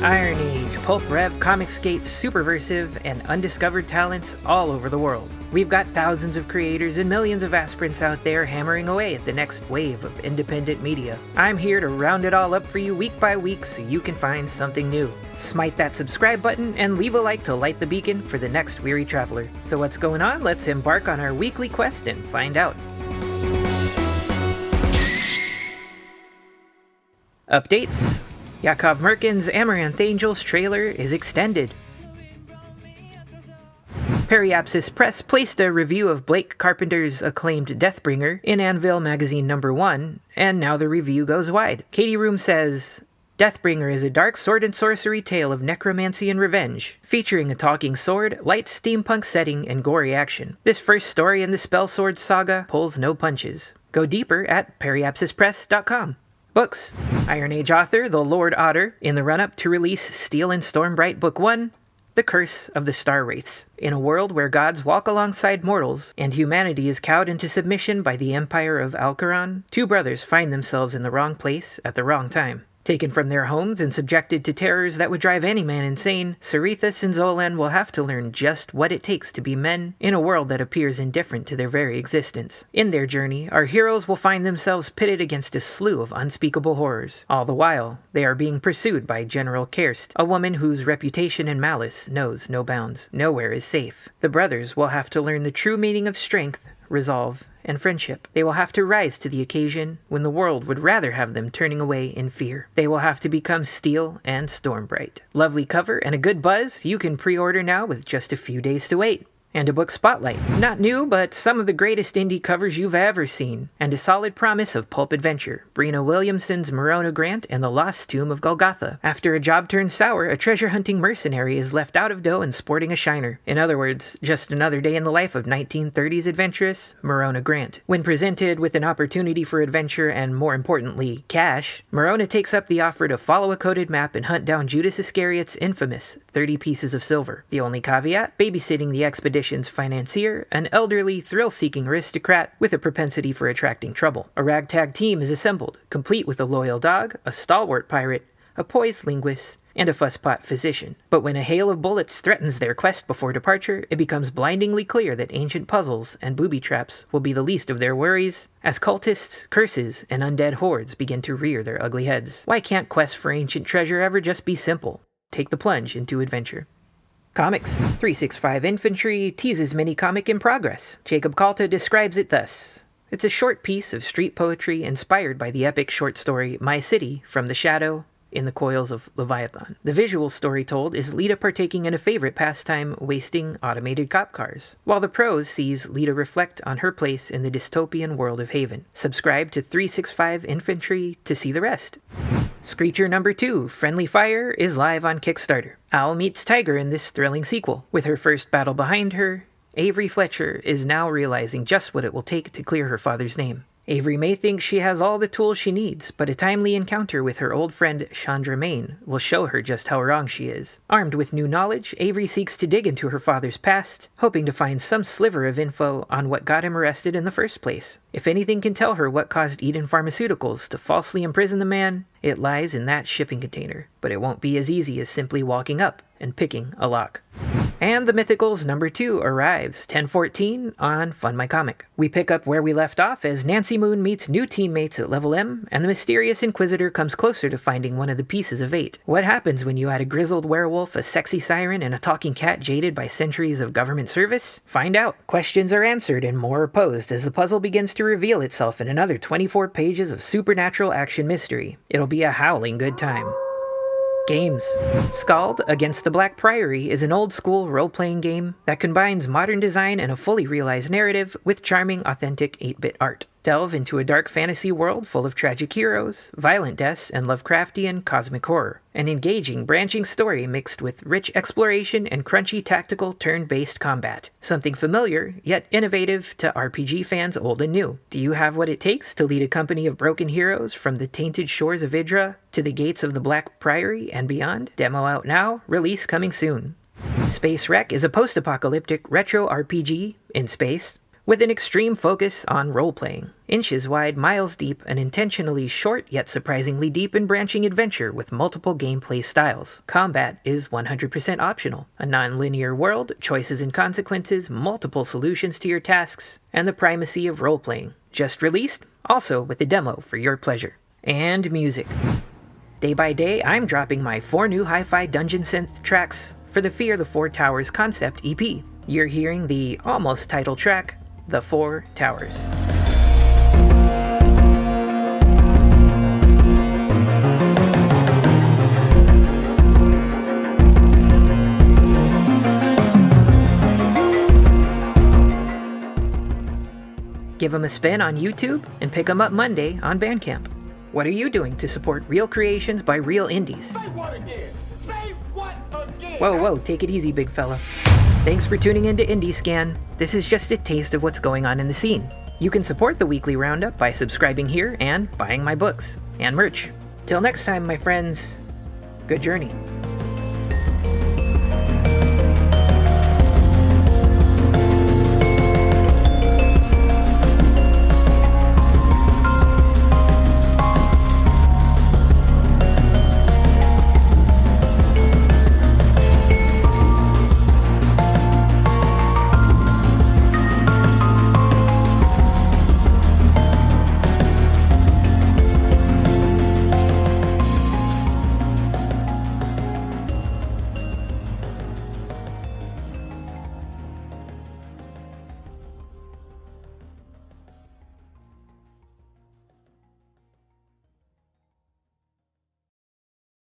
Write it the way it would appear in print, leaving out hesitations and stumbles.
Iron Age, Pulp Rev, Comicsgate, Superversive, and undiscovered talents all over the world. We've got thousands of creators and millions of aspirants out there hammering away at the next wave of independent media. I'm here to round it all up for you week by week so you can find something new. Smite that subscribe button and leave a like to light the beacon for the next weary traveler. So what's going on? Let's embark on our weekly quest and find out. Updates. Yakov Merkin's Amaranth Angels trailer is extended. Periapsis Press placed a review of Blake Carpenter's acclaimed Deathbringer in Anvil Magazine #1, and now the review goes wide. Katie Room says, Deathbringer is a dark sword and sorcery tale of necromancy and revenge, featuring a talking sword, light steampunk setting, and gory action. This first story in the Spell Sword saga pulls no punches. Go deeper at periapsispress.com. Books. Iron Age author The Lord Otter, in the run-up to release Steel and Stormbright Book 1, The Curse of the Star Wraiths. In a world where gods walk alongside mortals, and humanity is cowed into submission by the Empire of Alcaron, two brothers find themselves in the wrong place at the wrong time. Taken from their homes and subjected to terrors that would drive any man insane, Cerethus and Zolan will have to learn just what it takes to be men in a world that appears indifferent to their very existence. In their journey, our heroes will find themselves pitted against a slew of unspeakable horrors. All the while, they are being pursued by General Kerst, a woman whose reputation and malice knows no bounds. Nowhere is safe. The brothers will have to learn the true meaning of strength, resolve, and friendship. They will have to rise to the occasion when the world would rather have them turning away in fear. They will have to become Steel and Stormbright. Lovely cover and a good buzz. You can pre-order now with just a few days to wait. And a book spotlight. Not new, but some of the greatest indie covers you've ever seen. And a solid promise of pulp adventure. Brina Williamson's Merona Grant and the Lost Tomb of Golgotha. After a job turns sour, a treasure-hunting mercenary is left out of dough and sporting a shiner. In other words, just another day in the life of 1930s adventuress Merona Grant. When presented with an opportunity for adventure and, more importantly, cash, Merona takes up the offer to follow a coded map and hunt down Judas Iscariot's infamous 30 pieces of silver. The only caveat? Babysitting the expedition's financier, an elderly, thrill-seeking aristocrat with a propensity for attracting trouble. A ragtag team is assembled, complete with a loyal dog, a stalwart pirate, a poised linguist, and a fusspot physician. But when a hail of bullets threatens their quest before departure, it becomes blindingly clear that ancient puzzles and booby traps will be the least of their worries, as cultists, curses, and undead hordes begin to rear their ugly heads. Why can't quests for ancient treasure ever just be simple? Take the plunge into adventure. Comics. 365 Infantry teases mini-comic in progress. Jacob Kalta describes it thus. It's a short piece of street poetry inspired by the epic short story My City from the Shadow in the Coils of Leviathan. The visual story told is Lita partaking in a favorite pastime, wasting automated cop cars, while the prose sees Lita reflect on her place in the dystopian world of Haven. Subscribe to 365 Infantry to see the rest. Screecher #2, Friendly Fire, is live on Kickstarter. Owl meets Tiger in this thrilling sequel. With her first battle behind her, Avery Fletcher is now realizing just what it will take to clear her father's name. Avery may think she has all the tools she needs, but a timely encounter with her old friend Chandra Main will show her just how wrong she is. Armed with new knowledge, Avery seeks to dig into her father's past, hoping to find some sliver of info on what got him arrested in the first place. If anything can tell her what caused Eden Pharmaceuticals to falsely imprison the man, it lies in that shipping container. But it won't be as easy as simply walking up and picking a lock. And the Mythicals #2 arrives 10/14 on Fund My Comic. We pick up where we left off as Nancy Moon meets new teammates at level M, and the mysterious Inquisitor comes closer to finding one of the pieces of 8. What happens when you add a grizzled werewolf, a sexy siren, and a talking cat jaded by centuries of government service? Find out. Questions are answered and more are posed as the puzzle begins to reveal itself in another 24 pages of supernatural action mystery. It'll be a howling good time. Games. Skald Against the Black Priory is an old-school role-playing game that combines modern design and a fully realized narrative with charming, authentic 8-bit art. Delve into a dark fantasy world full of tragic heroes, violent deaths, and Lovecraftian cosmic horror. An engaging, branching story mixed with rich exploration and crunchy tactical turn-based combat. Something familiar, yet innovative to RPG fans old and new. Do you have what it takes to lead a company of broken heroes from the tainted shores of Idra to the gates of the Black Priory and beyond? Demo out now, release coming soon. Space Wreck is a post-apocalyptic retro RPG in space. with an extreme focus on role-playing. Inches wide, miles deep, an intentionally short yet surprisingly deep and branching adventure with multiple gameplay styles. Combat is 100% optional. A non-linear world, choices and consequences, multiple solutions to your tasks, and the primacy of role-playing. Just released, also with a demo for your pleasure. And music. Day by day, I'm dropping my 4 new hi-fi dungeonsynth tracks for the Fear the Four Towers concept EP. You're hearing the almost title track, The Four Towers. Give them a spin on YouTube and pick them up Monday on Bandcamp. What are you doing to support real creations by real indies? Say what again? Say what again? Whoa, take it easy, big fella. Thanks for tuning into IndieScan. This is just a taste of what's going on in the scene. You can support the weekly roundup by subscribing here and buying my books and merch. Till next time, my friends, good journey.